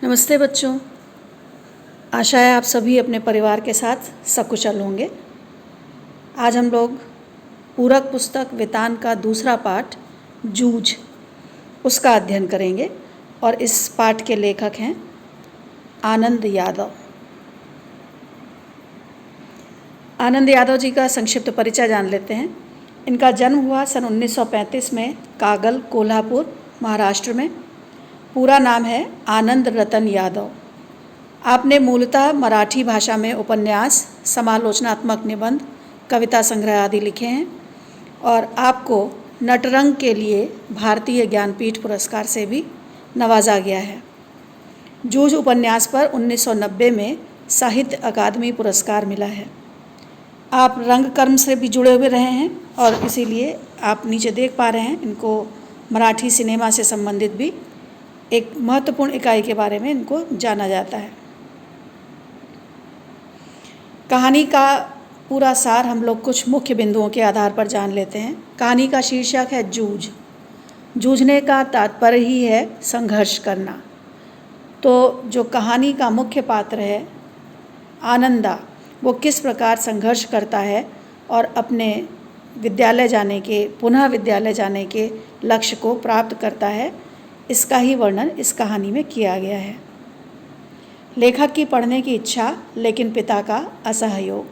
नमस्ते बच्चों। आशा है आप सभी अपने परिवार के साथ सकुशल होंगे। आज हम लोग पूरक पुस्तक वेतान का दूसरा पाठ जूझ उसका अध्ययन करेंगे और इस पाठ के लेखक हैं आनंद यादव। आनंद यादव जी का संक्षिप्त परिचय जान लेते हैं। इनका जन्म हुआ सन 1935 में कागल, कोल्हापुर, महाराष्ट्र में। पूरा नाम है आनंद रतन यादव। आपने मूलतः मराठी भाषा में उपन्यास, समालोचनात्मक निबंध, कविता संग्रह आदि लिखे हैं और आपको नटरंग के लिए भारतीय ज्ञानपीठ पुरस्कार से भी नवाजा गया है। जूझ उपन्यास पर 1990 में साहित्य अकादमी पुरस्कार मिला है। आप रंगकर्म से भी जुड़े हुए रहे हैं और इसीलिए आप नीचे देख पा रहे हैं इनको मराठी सिनेमा से संबंधित भी एक महत्वपूर्ण इकाई के बारे में इनको जाना जाता है। कहानी का पूरा सार हम लोग कुछ मुख्य बिंदुओं के आधार पर जान लेते हैं। कहानी का शीर्षक है जूझ। जूझने का तात्पर्य ही है संघर्ष करना। तो जो कहानी का मुख्य पात्र है आनंदा, वो किस प्रकार संघर्ष करता है और अपने पुनः विद्यालय जाने के लक्ष्य को प्राप्त करता है, इसका ही वर्णन इस कहानी में किया गया है। लेखक की पढ़ने की इच्छा लेकिन पिता का असहयोग।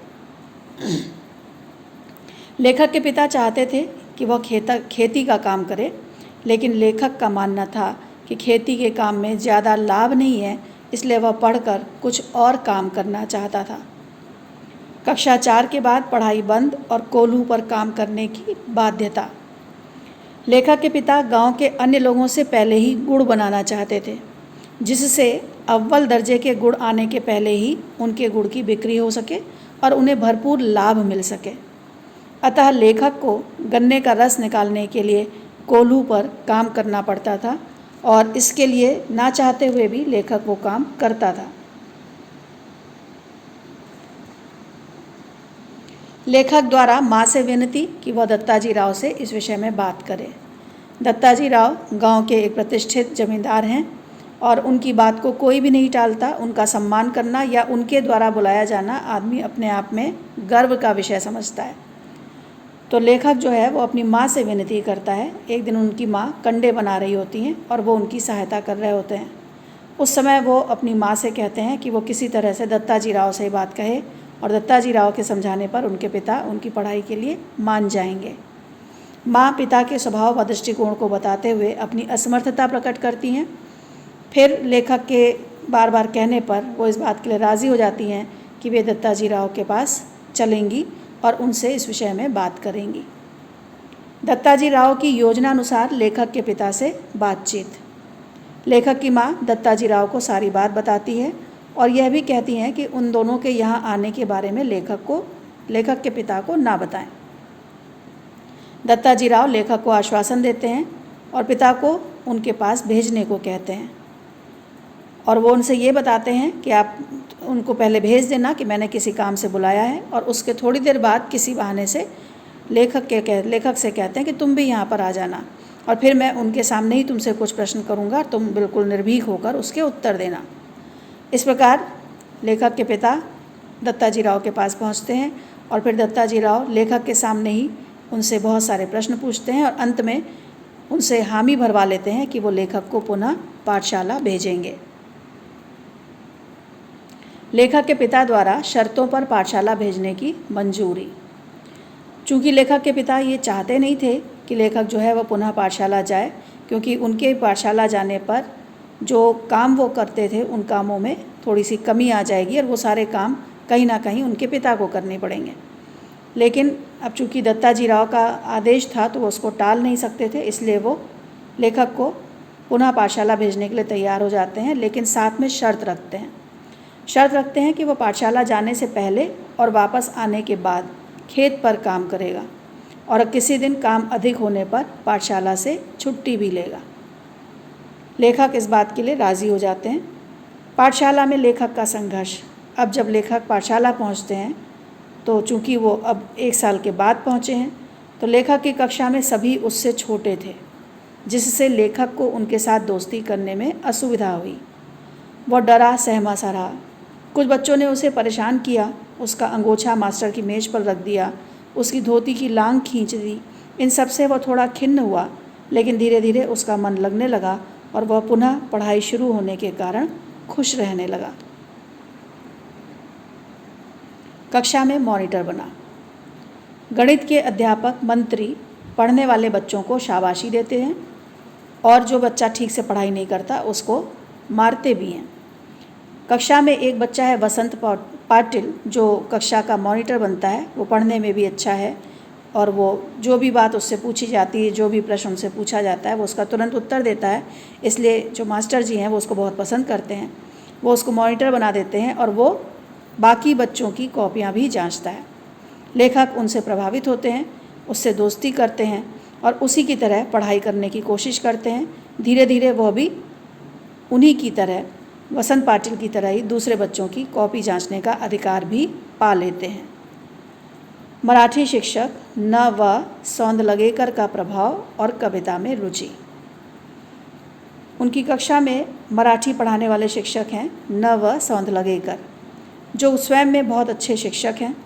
लेखक के पिता चाहते थे कि वह खेती का काम करे, लेकिन लेखक का मानना था कि खेती के काम में ज़्यादा लाभ नहीं है, इसलिए वह पढ़कर कुछ और काम करना चाहता था। कक्षा 4 के बाद पढ़ाई बंद और कोल्हू पर काम करने की बाध्यता। लेखक के पिता गांव के अन्य लोगों से पहले ही गुड़ बनाना चाहते थे, जिससे अव्वल दर्जे के गुड़ आने के पहले ही उनके गुड़ की बिक्री हो सके और उन्हें भरपूर लाभ मिल सके। अतः लेखक को गन्ने का रस निकालने के लिए कोल्हू पर काम करना पड़ता था और इसके लिए ना चाहते हुए भी लेखक वो काम करता था। लेखक द्वारा माँ से विनती कि वह दत्ताजी राव से इस विषय में बात करें। दत्ताजी राव गांव के एक प्रतिष्ठित जमींदार हैं और उनकी बात को कोई भी नहीं टालता। उनका सम्मान करना या उनके द्वारा बुलाया जाना आदमी अपने आप में गर्व का विषय समझता है। तो लेखक जो है वो अपनी माँ से विनती करता है। एक दिन उनकी माँ कंडे बना रही होती हैं और वो उनकी सहायता कर रहे होते हैं। उस समय वो अपनी माँ से कहते हैं कि वो किसी तरह से दत्ताजी राव से बात कहे और दत्ताजी राव के समझाने पर उनके पिता उनकी पढ़ाई के लिए मान जाएंगे। माँ पिता के स्वभाव व दृष्टिकोण को बताते हुए अपनी असमर्थता प्रकट करती हैं। फिर लेखक के बार बार कहने पर वो इस बात के लिए राज़ी हो जाती हैं कि वे दत्ताजी राव के पास चलेंगी और उनसे इस विषय में बात करेंगी। दत्ताजी राव की योजना अनुसार लेखक के पिता से बातचीत। लेखक की माँ दत्ताजी राव को सारी बात बताती है और यह भी कहती हैं कि उन दोनों के यहाँ आने के बारे में लेखक के पिता को ना बताएं। दत्ताजी राव लेखक को आश्वासन देते हैं और पिता को उनके पास भेजने को कहते हैं और वो उनसे ये बताते हैं कि आप उनको पहले भेज देना कि मैंने किसी काम से बुलाया है, और उसके थोड़ी देर बाद किसी बहाने से लेखक से कहते हैं कि तुम भी यहाँ पर आ जाना और फिर मैं उनके सामने ही तुमसे कुछ प्रश्न करूँगा, तुम बिल्कुल निर्भीक होकर उसके उत्तर देना। इस प्रकार लेखक के पिता दत्ताजी राव के पास पहुँचते हैं और फिर दत्ताजी राव लेखक के सामने ही उनसे बहुत सारे प्रश्न पूछते हैं और अंत में उनसे हामी भरवा लेते हैं कि वो लेखक को पुनः पाठशाला भेजेंगे। लेखक के पिता द्वारा शर्तों पर पाठशाला भेजने की मंजूरी। चूँकि लेखक के पिता ये चाहते नहीं थे कि लेखक जो है वह पुनः पाठशाला जाए, क्योंकि उनके पाठशाला जाने पर जो काम वो करते थे उन कामों में थोड़ी सी कमी आ जाएगी और वो सारे काम कहीं ना कहीं उनके पिता को करने पड़ेंगे। लेकिन अब चूँकि दत्ताजी राव का आदेश था तो वो उसको टाल नहीं सकते थे, इसलिए वो लेखक को पुनः पाठशाला भेजने के लिए तैयार हो जाते हैं, लेकिन साथ में शर्त रखते हैं कि वो पाठशाला जाने से पहले और वापस आने के बाद खेत पर काम करेगा और किसी दिन काम अधिक होने पर पाठशाला से छुट्टी भी लेगा। लेखक इस बात के लिए राज़ी हो जाते हैं। पाठशाला में लेखक का संघर्ष। अब जब लेखक पाठशाला पहुंचते हैं तो चूँकि वो अब 1 साल के बाद पहुँचे हैं तो लेखक की कक्षा में सभी उससे छोटे थे, जिससे लेखक को उनके साथ दोस्ती करने में असुविधा हुई। वह डरा सहमा सा रहा। कुछ बच्चों ने उसे परेशान किया, उसका अंगोछा मास्टर की मेज पर रख दिया, उसकी धोती की लांग खींच दी। इन सब से वह थोड़ा खिन्न हुआ, लेकिन धीरे धीरे उसका मन लगने लगा और वह पुनः पढ़ाई शुरू होने के कारण खुश रहने लगा। कक्षा में मॉनिटर बना। गणित के अध्यापक मंत्री पढ़ने वाले बच्चों को शाबाशी देते हैं और जो बच्चा ठीक से पढ़ाई नहीं करता उसको मारते भी हैं। कक्षा में एक बच्चा है वसंत पाटिल, जो कक्षा का मॉनिटर बनता है। वो पढ़ने में भी अच्छा है और वो जो भी बात उससे पूछी जाती है, जो भी प्रश्न उनसे पूछा जाता है, वो उसका तुरंत उत्तर देता है। इसलिए जो मास्टर जी हैं वो उसको बहुत पसंद करते हैं। वो उसको मॉनिटर बना देते हैं और वो बाकी बच्चों की कॉपियाँ भी जांचता है। लेखक उनसे प्रभावित होते हैं, उससे दोस्ती करते हैं और उसी की तरह पढ़ाई करने की कोशिश करते हैं। धीरे धीरे वह भी उन्हीं की तरह, वसंत पाटिल की तरह ही दूसरे बच्चों की कॉपी जांचने का अधिकार भी पा लेते हैं। मराठी शिक्षक न.व. सौंदलगेकर का प्रभाव और कविता में रुचि। उनकी कक्षा में मराठी पढ़ाने वाले शिक्षक हैं न.व. सौंदलगेकर, जो स्वयं में बहुत अच्छे शिक्षक हैं।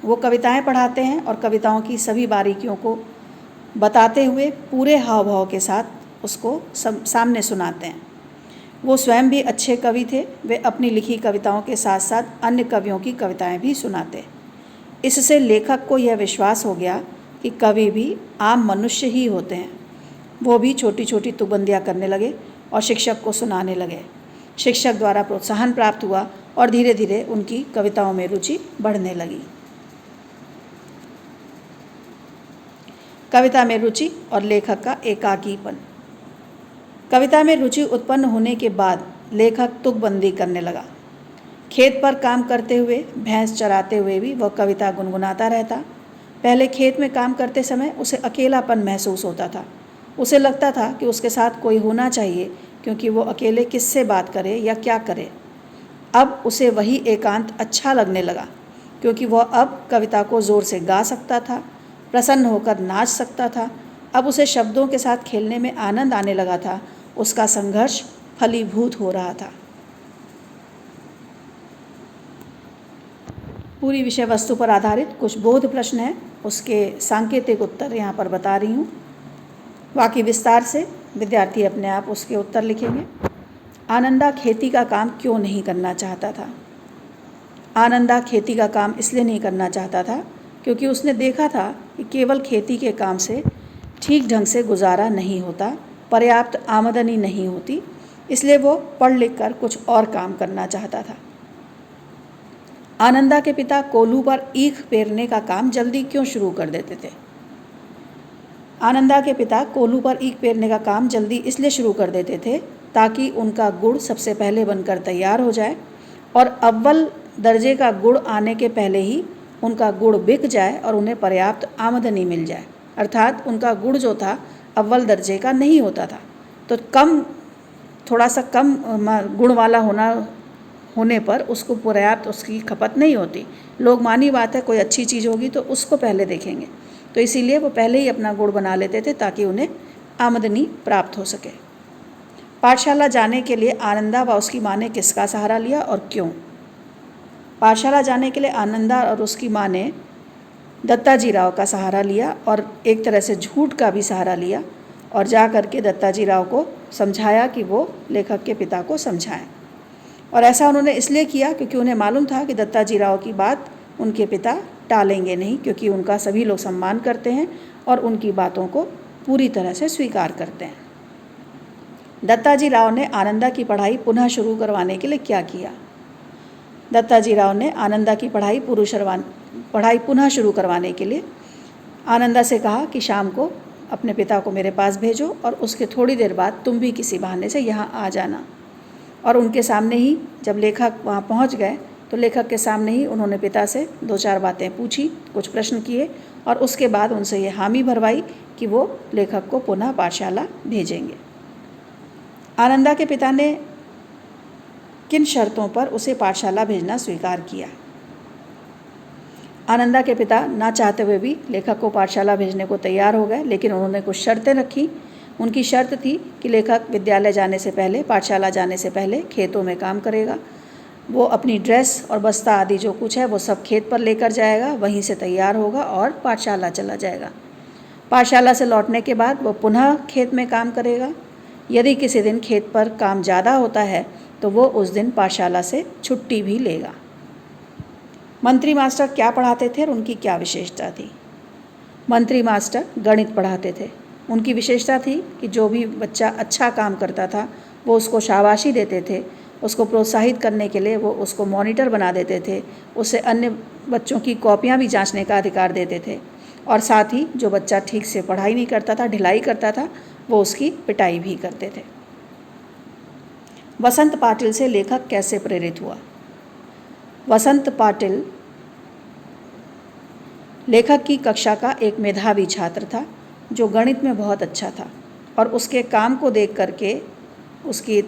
वो कविताएं पढ़ाते हैं और कविताओं की सभी बारीकियों को बताते हुए पूरे हाव भाव के साथ उसको सामने सुनाते हैं। वो स्वयं भी अच्छे कवि थे। वे अपनी लिखी कविताओं के साथ साथ अन्य कवियों की कविताएं भी सुनाते। इससे लेखक को यह विश्वास हो गया कि कवि भी आम मनुष्य ही होते हैं। वो भी छोटी छोटी तुकबंदियाँ करने लगे और शिक्षक को सुनाने लगे। शिक्षक द्वारा प्रोत्साहन प्राप्त हुआ और धीरे धीरे उनकी कविताओं में रुचि बढ़ने लगी। कविता में रुचि और लेखक का एकाकीपन। कविता में रुचि उत्पन्न होने के बाद लेखक तुकबंदी करने लगा। खेत पर काम करते हुए, भैंस चराते हुए भी वह कविता गुनगुनाता रहता। पहले खेत में काम करते समय उसे अकेलापन महसूस होता था। उसे लगता था कि उसके साथ कोई होना चाहिए, क्योंकि वो अकेले किससे बात करे या क्या करे। अब उसे वही एकांत अच्छा लगने लगा, क्योंकि वह अब कविता को ज़ोर से गा सकता था, प्रसन्न होकर नाच सकता था। अब उसे शब्दों के साथ खेलने में आनंद आने लगा था। उसका संघर्ष फलीभूत हो रहा था। पूरी विषय वस्तु पर आधारित कुछ बोध प्रश्न हैं, उसके सांकेतिक उत्तर यहाँ पर बता रही हूँ। बाकी विस्तार से विद्यार्थी अपने आप उसके उत्तर लिखेंगे। आनंदा खेती का काम क्यों नहीं करना चाहता था? आनंदा खेती का काम इसलिए नहीं करना चाहता था क्योंकि उसने देखा था कि केवल खेती के काम से ठीक ढंग से गुजारा नहीं होता, पर्याप्त आमदनी नहीं होती। इसलिए वो पढ़ लिख कर कुछ और काम करना चाहता था। आनंदा के पिता कोल्हू पर ईख पेरने का काम जल्दी क्यों शुरू कर देते थे? आनंदा के पिता कोल्हू पर ईख पेरने का काम जल्दी इसलिए शुरू कर देते थे ताकि उनका गुड़ सबसे पहले बनकर तैयार हो जाए और अव्वल दर्जे का गुड़ आने के पहले ही उनका गुड़ बिक जाए और उन्हें पर्याप्त आमदनी मिल जाए। अर्थात उनका गुड़ जो था अव्वल दर्जे का नहीं होता था, तो थोड़ा सा कम गुण वाला होने पर उसको पर्याप्त उसकी खपत नहीं होती। लोग मानी बात है, कोई अच्छी चीज़ होगी तो उसको पहले देखेंगे, तो इसीलिए वो पहले ही अपना गुड़ बना लेते थे ताकि उन्हें आमदनी प्राप्त हो सके। पाठशाला जाने के लिए आनंदा व उसकी माँ ने किसका सहारा लिया और क्यों? पाठशाला जाने के लिए आनंदा और उसकी माँ ने दत्ताजी राव का सहारा लिया और एक तरह से झूठ का भी सहारा लिया और जा कर के दत्ताजी राव को समझाया कि वो लेखक के पिता को समझाएं। और ऐसा उन्होंने इसलिए किया क्योंकि उन्हें मालूम था कि दत्ताजी राव की बात उनके पिता टालेंगे नहीं, क्योंकि उनका सभी लोग सम्मान करते हैं और उनकी बातों को पूरी तरह से स्वीकार करते हैं। दत्ताजी राव ने आनंदा की पढ़ाई पुनः शुरू करवाने के लिए क्या किया? दत्ताजी राव ने आनंदा की पढ़ाई पुनः शुरू करवाने के लिए आनंदा से कहा कि शाम को अपने पिता को मेरे पास भेजो और उसके थोड़ी देर बाद तुम भी किसी बहाने से यहाँ आ जाना। और उनके सामने ही जब लेखक वहाँ पहुँच गए तो लेखक के सामने ही उन्होंने पिता से 2-4 बातें पूछी, कुछ प्रश्न किए और उसके बाद उनसे ये हामी भरवाई कि वो लेखक को पुनः पाठशाला भेजेंगे। आनंदा के पिता ने किन शर्तों पर उसे पाठशाला भेजना स्वीकार किया? आनंदा के पिता ना चाहते हुए भी लेखक को पाठशाला भेजने को तैयार हो गए, लेकिन उन्होंने कुछ शर्तें रखी। उनकी शर्त थी कि लेखक विद्यालय जाने से पहले, पाठशाला जाने से पहले खेतों में काम करेगा। वो अपनी ड्रेस और बस्ता आदि जो कुछ है वो सब खेत पर लेकर जाएगा, वहीं से तैयार होगा और पाठशाला चला जाएगा। पाठशाला से लौटने के बाद वो पुनः खेत में काम करेगा। यदि किसी दिन खेत पर काम ज़्यादा होता है तो वो उस दिन पाठशाला से छुट्टी भी लेगा। मंत्री मास्टर क्या पढ़ाते थे और उनकी क्या विशेषता थी? मंत्री मास्टर गणित पढ़ाते थे। उनकी विशेषता थी कि जो भी बच्चा अच्छा काम करता था वो उसको शाबाशी देते थे, उसको प्रोत्साहित करने के लिए वो उसको मॉनिटर बना देते थे, उससे अन्य बच्चों की कॉपियाँ भी जांचने का अधिकार देते थे, और साथ ही जो बच्चा ठीक से पढ़ाई नहीं करता था, ढिलाई करता था, वो उसकी पिटाई भी करते थे। वसंत पाटिल से लेखक कैसे प्रेरित हुआ? वसंत पाटिल लेखक की कक्षा का एक मेधावी छात्र था जो गणित में बहुत अच्छा था, और उसके काम को देख करके उसकी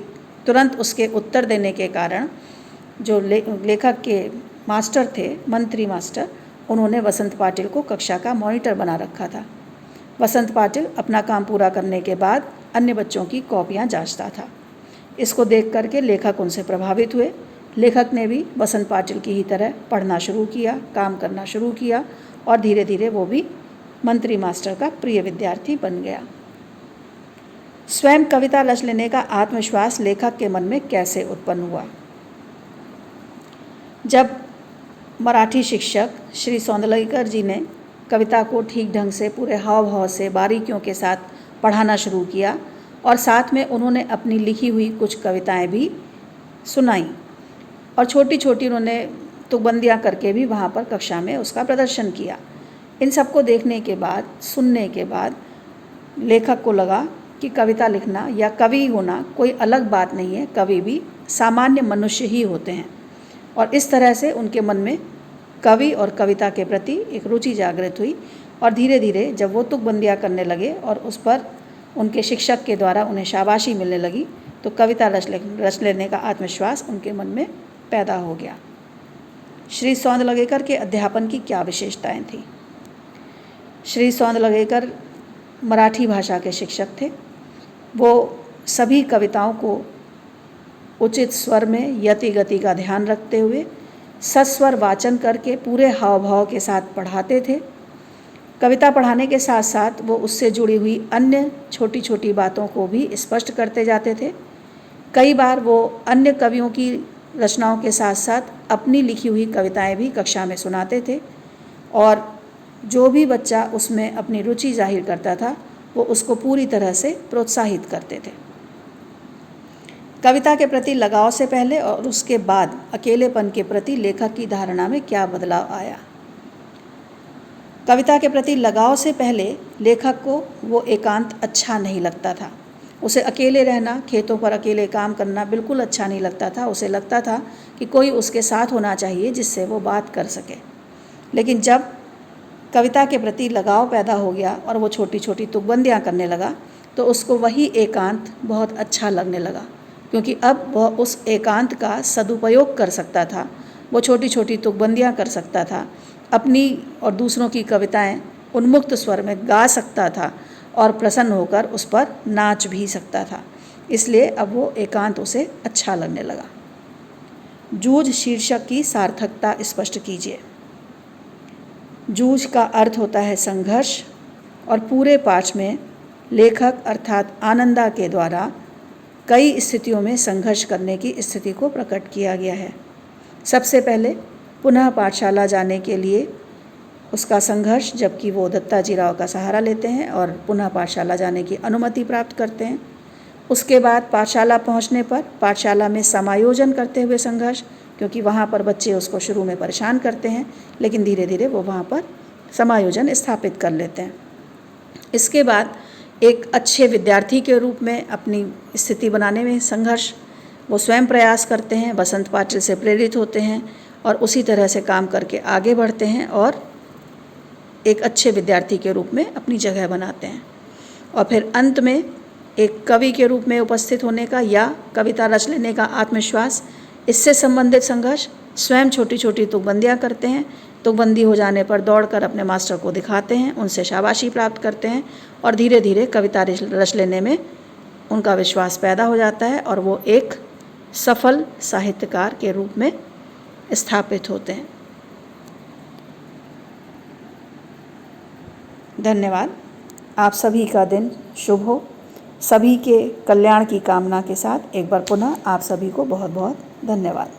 तुरंत उसके उत्तर देने के कारण जो लेखक के मास्टर थे, मंत्री मास्टर, उन्होंने वसंत पाटिल को कक्षा का मॉनिटर बना रखा था। वसंत पाटिल अपना काम पूरा करने के बाद अन्य बच्चों की कॉपियाँ जांचता था। इसको देख करके लेखक उनसे प्रभावित हुए। लेखक ने भी वसंत पाटिल की ही तरह पढ़ना शुरू किया, काम करना शुरू किया, और धीरे धीरे वो भी मंत्री मास्टर का प्रिय विद्यार्थी बन गया। स्वयं कविता रच लेने का आत्मविश्वास लेखक के मन में कैसे उत्पन्न हुआ? जब मराठी शिक्षक श्री सौंदलगीकर जी ने कविता को ठीक ढंग से पूरे हाव भाव से बारीकियों के साथ पढ़ाना शुरू किया, और साथ में उन्होंने अपनी लिखी हुई कुछ कविताएं भी सुनाई, और छोटी छोटी उन्होंने तुकबंदियाँ करके भी वहाँ पर कक्षा में उसका प्रदर्शन किया। इन सबको देखने के बाद, सुनने के बाद लेखक को लगा कि कविता लिखना या कवि होना कोई अलग बात नहीं है, कवि भी सामान्य मनुष्य ही होते हैं। और इस तरह से उनके मन में कवि और कविता के प्रति एक रुचि जागृत हुई, और धीरे धीरे जब वो तुकबंदियाँ करने लगे और उस पर उनके शिक्षक के द्वारा उन्हें शाबाशी मिलने लगी, तो कविता रच लेने का आत्मविश्वास उनके मन में पैदा हो गया। श्री सौंदलगीकर के अध्यापन की क्या विशेषताएं थीं? श्री सौंदलगीकर मराठी भाषा के शिक्षक थे। वो सभी कविताओं को उचित स्वर में यति गति का ध्यान रखते हुए सस्वर वाचन करके पूरे हाव भाव के साथ पढ़ाते थे। कविता पढ़ाने के साथ साथ वो उससे जुड़ी हुई अन्य छोटी छोटी बातों को भी स्पष्ट करते जाते थे। कई बार वो अन्य कवियों की रचनाओं के साथ साथ अपनी लिखी हुई कविताएं भी कक्षा में सुनाते थे, और जो भी बच्चा उसमें अपनी रुचि जाहिर करता था वो उसको पूरी तरह से प्रोत्साहित करते थे। कविता के प्रति लगाव से पहले और उसके बाद अकेलेपन के प्रति लेखक की धारणा में क्या बदलाव आया? कविता के प्रति लगाव से पहले लेखक को वो एकांत अच्छा नहीं लगता था। उसे अकेले रहना, खेतों पर अकेले काम करना बिल्कुल अच्छा नहीं लगता था। उसे लगता था कि कोई उसके साथ होना चाहिए जिससे वो बात कर सके। लेकिन जब कविता के प्रति लगाव पैदा हो गया और वो छोटी छोटी तुकबंदियाँ करने लगा, तो उसको वही एकांत बहुत अच्छा लगने लगा, क्योंकि अब वह उस एकांत का सदुपयोग कर सकता था। वो छोटी छोटी तुकबंदियाँ कर सकता था, अपनी और दूसरों की कविताएं उन्मुक्त स्वर में गा सकता था, और प्रसन्न होकर उस पर नाच भी सकता था। इसलिए अब वो एकांत उसे अच्छा लगने लगा। जूझ शीर्षक की सार्थकता स्पष्ट कीजिए। जूझ का अर्थ होता है संघर्ष, और पूरे पाठ में लेखक अर्थात आनंदा के द्वारा कई स्थितियों में संघर्ष करने की स्थिति को प्रकट किया गया है। सबसे पहले पुनः पाठशाला जाने के लिए उसका संघर्ष, जबकि वो दत्ताजी राव का सहारा लेते हैं और पुनः पाठशाला जाने की अनुमति प्राप्त करते हैं। उसके बाद पाठशाला पहुंचने पर पाठशाला में समायोजन करते हुए संघर्ष, क्योंकि वहाँ पर बच्चे उसको शुरू में परेशान करते हैं, लेकिन धीरे धीरे वो वहाँ पर समायोजन स्थापित कर लेते हैं। इसके बाद एक अच्छे विद्यार्थी के रूप में अपनी स्थिति बनाने में संघर्ष, वो स्वयं प्रयास करते हैं, वसंत पाटिल से प्रेरित होते हैं और उसी तरह से काम करके आगे बढ़ते हैं और एक अच्छे विद्यार्थी के रूप में अपनी जगह बनाते हैं। और फिर अंत में एक कवि के रूप में उपस्थित होने का या कविता रच लेने का आत्मविश्वास, इससे संबंधित संघर्ष, स्वयं छोटी छोटी तुकबंदियाँ करते हैं तुकबंदी हो जाने पर दौड़कर अपने मास्टर को दिखाते हैं, उनसे शाबाशी प्राप्त करते हैं और धीरे धीरे कविता रच लेने में उनका विश्वास पैदा हो जाता है और वो एक सफल साहित्यकार के रूप में स्थापित होते हैं। धन्यवाद। आप सभी का दिन शुभ हो। सभी के कल्याण की कामना के साथ एक बार पुनः आप सभी को बहुत बहुत धन्यवाद।